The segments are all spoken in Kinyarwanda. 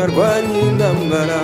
narwanye intambara.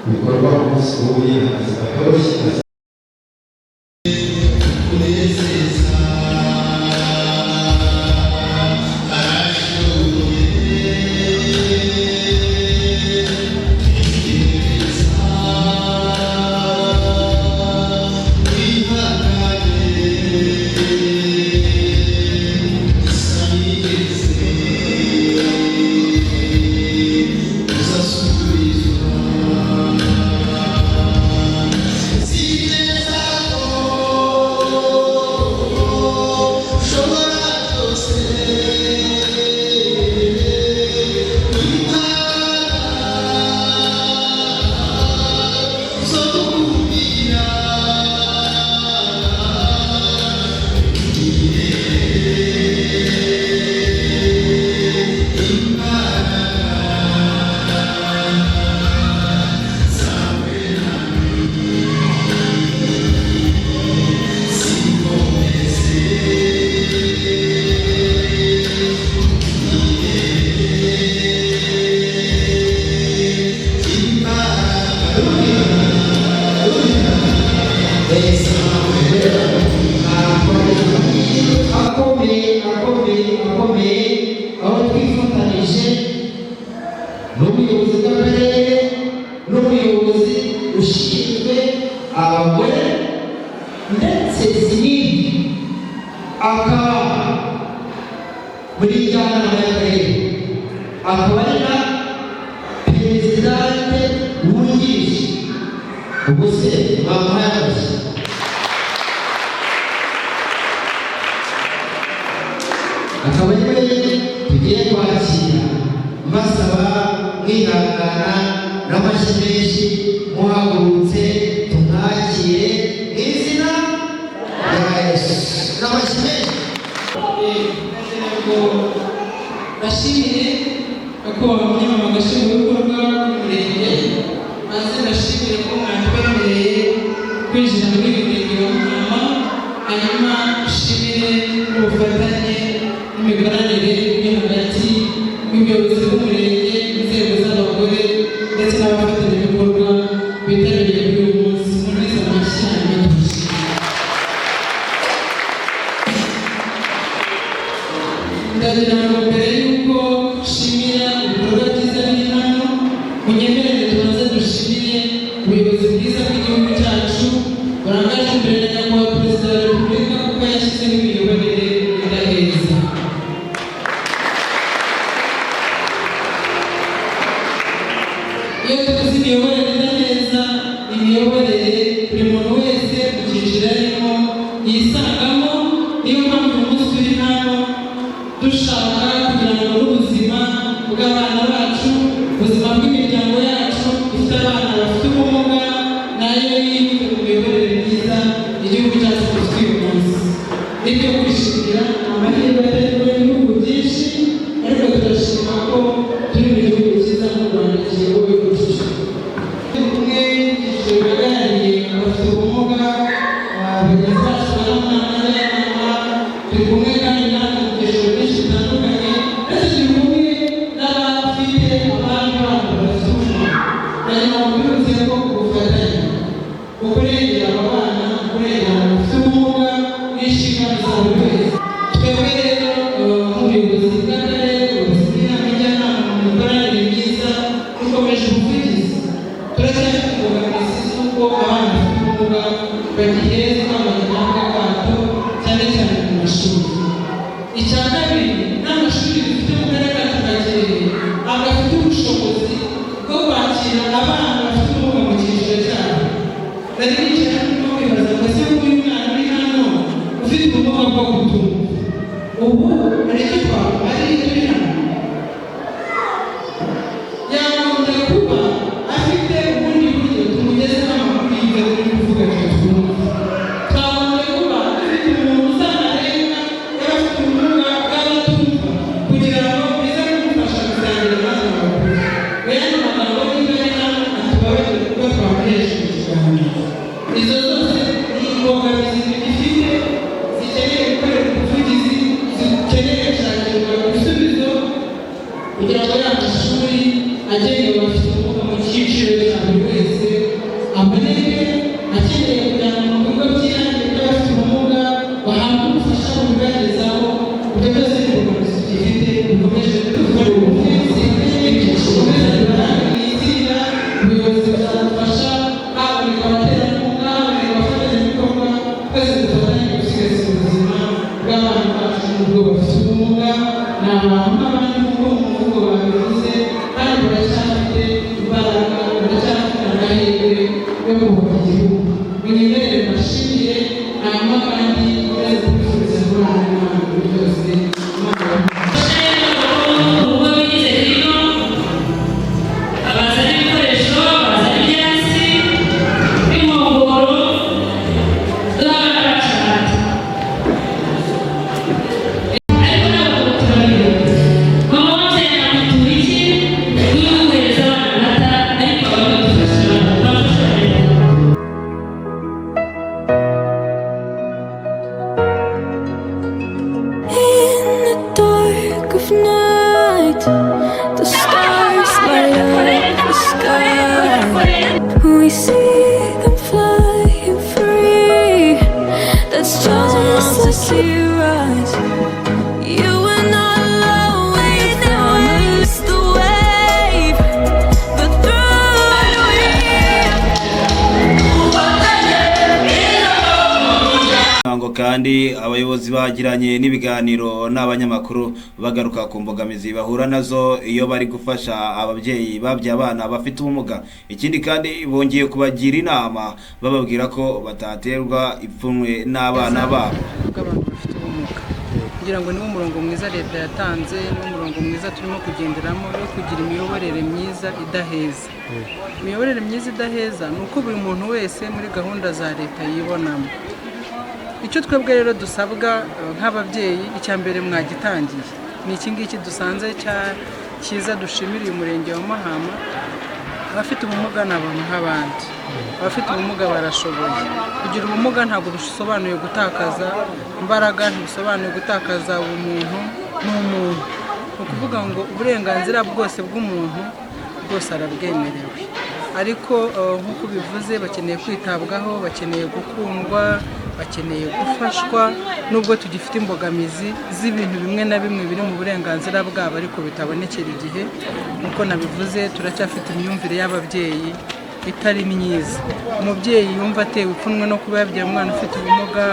bikorwa ku munsi w'ubuhinzi See akaba muri njyanama y'akarere, akaba ari na perezidante wungirije. Ubwo se bamuhaye amashyi. Akaba ari we tugiye kwakira, mbasaba mwihangana n'amashyi menshi, muhagurutse tumwakire mu izina rya Yesu. N'amashyi menshi. Bashimire ko abanyamabanga nshingwabikorwa b'umurenge, maze bashimire ko mwatwemereye kwinjira muri uyu murenge wa Muhama, hanyuma dushimire n'ubufatanye n'imikoranire iri hagati y'ubuyobozi bw'umurenge, inzego z'abagore ndetse n'abafatanyabikorwa bitabiriye kuri uyu munsi. Murize amashyi hanyuma dushimire. Ndagira ngo mbere y'uko dushimira ibikorwa byiza biri hano, munyemerere tubanze dushimire ubuyobozi bwiza bw'igihugu cyacu burangaje imbere na nyakubahwa perezida wa repubulika, kuko yashyizeho imiyoborere idaheza. Iyo tuvuze imiyoborere idaheza, imiyoborere buri muntu wese mu cyiciro arimo yisangamo. Niyo mpamvu uyu munsi turi hano dushaka kugira ngo n'ubuzima bw'abana bacu, ubuzima bw'imiryango yacu ifite abana bafite ubumuga, nayo yibwe mu miyoborere myiza igihugu cyacu gifite uyu munsi. Nibyo kwishimira amahirwe aterwa n'ibihugu byinshi, ariko turashima ko turi mu gihugu cyiza nk'u Rwanda kiyobowe gutyo. Kumwe icyiciro bihagarariye abafite ubumuga, bagenzi bacu b'abana, turi kumwe kandi natwe mu byiciro byinshi bitandukanye, ndetse turi kumwe n'abafite abandi bana bafite ubumuga. Nagira ngo mbibutse ko ubufatanye mu kurengera aba bana, mu kurengera abantu bafite ubumuga n'inshingano za buri wese. Twebwe rero nk'ubuyobozi bw'akarere, ubuyobozi bw'inama njyanama mu mikoranire myiza, dukomeje ubuvugizi. Turacyafite imbogamizi z'uko abana bafite ubumuga bagihezwa mu gihabwa akato, cyane cyane mu mashuri. Icya kabiri, n'amashuri dufite mu karere kacu ka Kirehe agafite ubushobozi bwo kwakira abana bafite ubumuga mu cyiciro cyabo. Nari nicaye no kwibaza ngo ese uyu mwana uri hano ufite ubumuga bwo kutumva, ubu hari icyo twakora ari turi hano? Yagombye kuba afite ubundi buryo tumugezeho amakuru y'ibyo turi kuvuga twumva. Twagombye kuba dufite umuntu uzanarenga y'abafite ubumuga bw'abatumva, kugira ngo bize kumufasha gusangira natwe amakuru. Bene amagambo niba ari hano atubabarire kuko twakoresha mu kiganiro. Izo zose ni imbogamizi tugifite, zikeneye gukorerwa ubuvugizi, zikeneye gushakirwa ibisubizo, kugira ngo ya mashuri agenewe abafite ubumuga mu cyiciro cya buri wese aboneke, akeneye kujyana mu bigo by'ibanze by'abafite ubumuga bahabwa ubufasha bubibagezaho. Ibyo byose ni imbogamizi tugifite, bikomeje gukora ubuvugizi bw'ibyiciro bizira. Ubuyobozi buzadufasha, haboneka abaterankunga, haboneka abafatanyabikorwa, twese dufatanye gusigasira ubuzima bw'abana bacu n'ubwo bafite ubumuga. Ni abantu nk'abandi nk'uko mu mvugo babivuze, kandi baracyafite imbaraga, baracyafite amahirwe yo kubaho. kandi abayobozi bagiranye n'ibiganiro n'abanyamakuru bagaruka ku mbogamizi bahura nazo iyo bari gufasha ababyeyi babyaye abana bafite ubumuga. Ikindi kandi bongeye kubagira inama bababwira ko bataterwa ipfunwe n'abana babo. Kugira ngo niwo murongo mwiza leta yatanze n'umurongo mwiza turimo kugenderamo yo kugira imiyoborere myiza idaheza. Imiyoborere myiza idaheza ni uko buri muntu wese muri gahunda za leta yibonamo. Icyo twebwe rero dusabwa nk'ababyeyi, icya mbere mwagitangiye ni iki ngiki dusanze cyiza, dushimiriye umurenge wa Mahama. Abafite ubumuga ni abantu nk'abandi, abafite ubumuga barashoboye. Kugira ubumuga ntabwo bisobanuye gutakaza imbaraga, ntibisobanuye gutakaza ubumuntu n'umuntu. Ni ukuvuga ngo uburenganzira bwose bw'umuntu bwose arabwemerewe, ariko nk'uko bivuze bakeneye kwitabwaho, bakeneye gukundwa, bakeneye gufashwa, nubwo tugifite imbogamizi z'ibintu bimwe na bimwe biri mu burenganzira bwabo ariko bitabonekera igihe. Nk'uko nabivuze, turacyafite imyumvire y'ababyeyi itari myiza. Umubyeyi yumva atewe ipfunwe no kuba yabyaye umwana ufite ubumuga,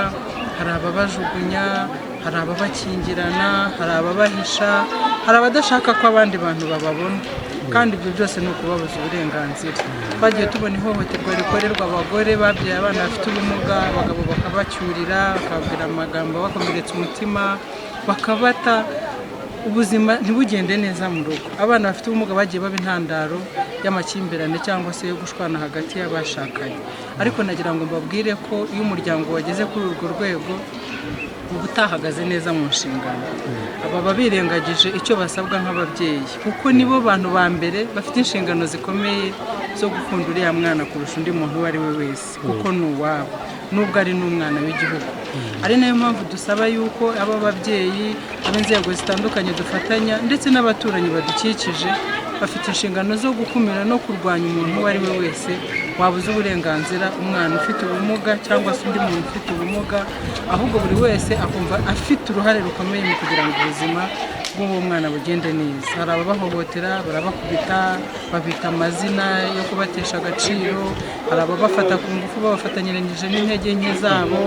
hari ababajugunya, hari ababakingirana, hari ababahisha, hari abadashaka ko abandi bantu bababona, kandi ibyo byose ni ukubabuza uburenganzira. Twagiye tubona ihohoterwa rikorerwa abagore babyaye abana bafite ubumuga, abagabo bakabacyurira, bakababwira amagambo bakomeretsa umutima, bakabata, ubuzima ntibugende neza mu rugo. Abana bafite ubumuga bagiye baba intandaro y'amakimbirane cyangwa se yo gushwana hagati y'abashakanye. Ariko nagira ngo mbabwire ko iyo umuryango wageze kuri urwo rwego uba utahagaze neza mu nshingano. Aba birengagije icyo basabwa nk'ababyeyi, kuko nibo bantu ba mbere bafite inshingano zikomeye zo gukunda uriya mwana kurusha undi muntu uwo ari we wese, kuko ni uwabo nubwo ari n'umwana w'igihugu. Ari nayo mpamvu dusaba yuko aba babyeyi, ab'inzego zitandukanye dufatanya ndetse n'abaturanyi badukikije bafite inshingano zo gukumira no kurwanya umuntu uwo ari we wese wabuze uburenganzira umwana ufite ubumuga cyangwa se undi muntu ufite ubumuga, ahubwo buri wese akumva afite uruhare rukomeye mu kugira ngo ubuzima bw'uwo mwana bugende neza. Hari ababahohotera, barabakubita, babita amazina yo kubatesha agaciro, hari ababafata ku ngufu babafatanyiranyije n'intege nke zabo,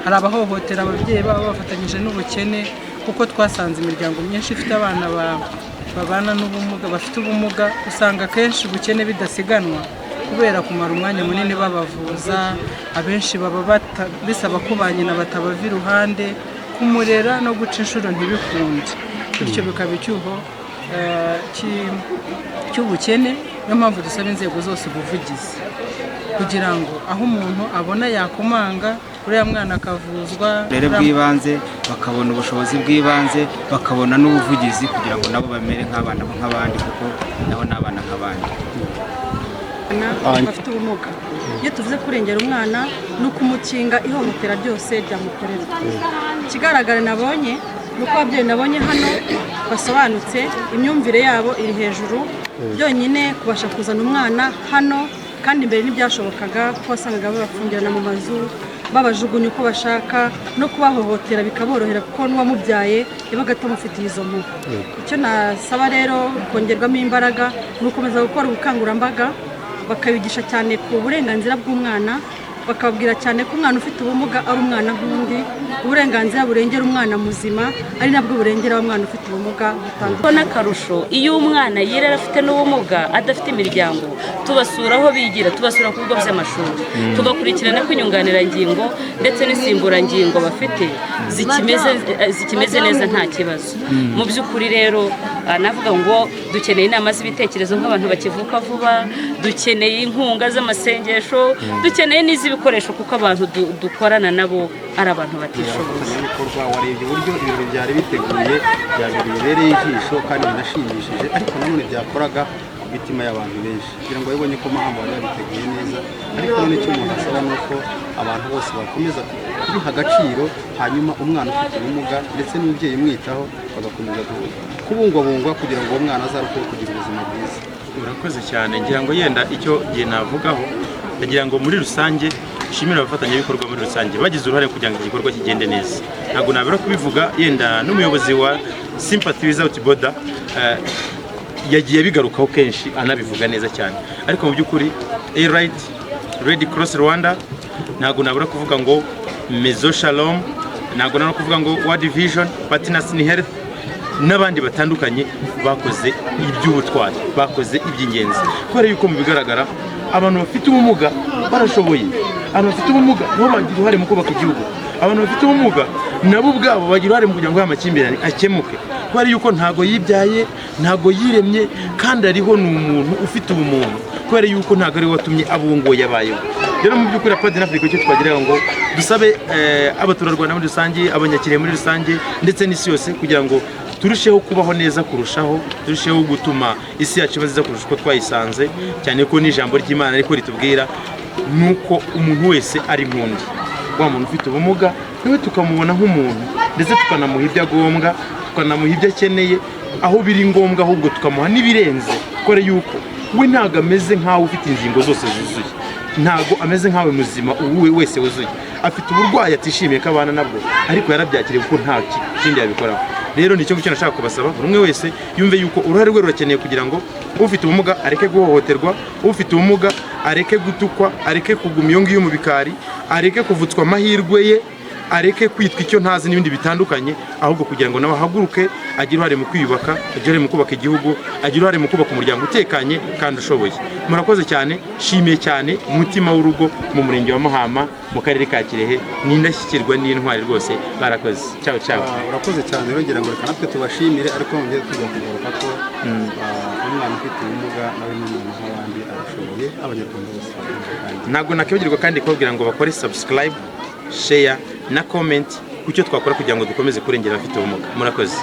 hari abahohotera ababyeyi babo bafatanyije n'ubukene, kuko twasanze imiryango myinshi ifite abana babana n'ubumuga, bafite ubumuga, usanga akenshi ubukene bidasiganwa kubera kumara umwanya munini babavuza. Abenshi baba bisaba ko ba nyina batabava iruhande, kumurera no guca inshuro ntibikunde, bityo bikaba icyuho cy'ubukene. Niyo mpamvu dusaba inzego zose ubuvugizi kugira ngo aho umuntu abona yakomanga uriya mwana akavuzwa rero bw'ibanze, bakabona ubushobozi bw'ibanze, bakabona n'ubuvugizi kugira ngo nabo bamere nk'abana nk'abandi, kuko nabo ni abana nk'abandi. Bafite ubumuga, iyo tuvuze kurengera umwana ni ukumukinga ihohotera ryose ryamukorerwa. Ikigaragara nabonye ni uko ababyeyi nabonye hano basobanutse, imyumvire yabo iri hejuru. Byonyine kubasha kuzana umwana hano, kandi mbere ntibyashobokaga, ko wasangaga babafungirana mu mazu, babajugunya uko bashaka, no kubahohotera bikaborohera kuko n'uwamubyaye yabaga atamufitiye izo mpuhwe. Icyo nasaba rero kongerwamo imbaraga ni ukomeza gukora ubukangurambaga, bakabigisha cyane ku burenganzira bw'umwana, bakababwira cyane ko umwana ufite ubumuga ari umwana nk'undi, uburenganzira burengera umwana muzima ari nabwo burengera umwana ufite ubumuga butandukanye. N'akarusho iyo umwana yirera afite n'ubumuga adafite imiryango, tubasura aho bigira, tubasura ku bigo by'amashuri, tugakurikirana ko inyunganirangingo ndetse n'insimburangingo bafite zikimeze neza nta kibazo. Mu by'ukuri rero navuga ngo dukeneye inama z'ibitekerezo nk'abantu bakivuka vuba, dukeneye inkunga z'amasengesho, dukeneye n'iz'ibikoresho kuko abantu dukorana nabo ari abantu batishoboye. Warebye uburyo ibintu byari biteguye, bibereye ijisho kandi binashimishije, ariko nanone byakoraga ku mitima y'abantu benshi, kugira ngo babone ko Mahama bari babiteguye neza. Ariko none icyo umuntu asaba ni uko abantu bose bakomeza kubiha agaciro, hanyuma umwana ufite ubumuga ndetse n'umubyeyi umwitaho bagakomeza kubungwabungwa kugira ngo uwo mwana azarusheho kugira ubuzima bwiza. Urakoze cyane. Ngira ngo yenda icyo gihe navugaho, ndagira ngo muri rusange shimira abafatanyabikorwa muri rusange bagize uruhare kugira ngo igikorwa kigende neza. Ntabwo nabura kubivuga, yenda n'umuyobozi wa Sympathy Without Border yagiye bigarukaho kenshi anabivuga neza cyane. Ariko mu by'ukuri Red Cross Rwanda ntabwo nabura kuvuga ngo Mezo Shalom, ntabwo nari kuvuga ngo World Vision, Partners in Health n'abandi batandukanye bakoze iby'ubutwari, bakoze iby'ingenzi, kubera yuko mu bigaragara abantu bafite ubumuga barashoboye, abantu bafite ubumuga nabo bagira uruhare mu kubaka igihugu, abantu bafite ubumuga nabo ubwabo bagira uruhare mu kugira ngo amakimbirane akemuke, kubera yuko ntago yibyaye, ntago yiremye, kandi ariho ni umuntu ufite ubumuntu, kubera yuko ntago ari watumye abungo yabayeho. Rero mu by'ukuri Padiri Africa icyo twagira ngo dusabe abaturarwanda muri rusange, abanyakiriye muri rusange, ndetse n'isi yose, kugira ngo turusheho kubaho neza kurushaho, turusheho gutuma isi yacu iba nziza kurusha uko twayisanze, cyane ko n'ijambo ry'Imana ariko ritubwira nuko umuntu wese ari nk'undi. Wa muntu ufite ubumuga niwe tukamubona nk'umuntu, ndetse tukanamuha ibyo agombwa, tukanamuha ibyo akeneye, aho biri ngombwa ahubwo tukamuha n'ibirenze, kubera yuko we ntago ameze nk'aho ufite ingingo zose zuzuye, ntago ameze nk'awe muzima uwe wese wuzuye, afite uburwayi atishimiye ko abana nabwo, ariko yarabyakiriye kuko nta kindi yabikoraho. Rero nicyo ngicyo nashaka kubasaba, buri umwe wese yumve yuko uruhare rwe rurakeneye kugira ngo ufite ubumuga areke guhohoterwa, ufite ubumuga areke gutukwa, areke kuguma iyo ngiyo mu bikari, areke kuvutswa amahirwe ye, areke kwitwa icyo ntazi n'ibindi bitandukanye, ahubwo kugira ngo nawe ahaguruke, agire uruhare mu kwiyubaka, agire uruhare mu kubaka igihugu, agire uruhare mu kubaka umuryango utekanye kandi ushoboye. Murakoze cyane, shimiye cyane umutima w'urugo mu murenge wa Mahama mu karere ka Kirehe, n'indashyikirwa n'intwari rwose, barakoze. Ciao ciao. Urakoze cyane, yongera ngo reka natwe tubashimire, ariko ngeze tujya kugaruka ko umwana ufite ubumuga nawe n'umuntu nk'abandi arashoboye, abanyarwanda bose. Ntabwo nakibagirwa kandi kubabwira ngo bakore subscribe, share na comment ku cyo twakora kugira ngo dukomeze kurengera abafite ubumuga. Murakoze.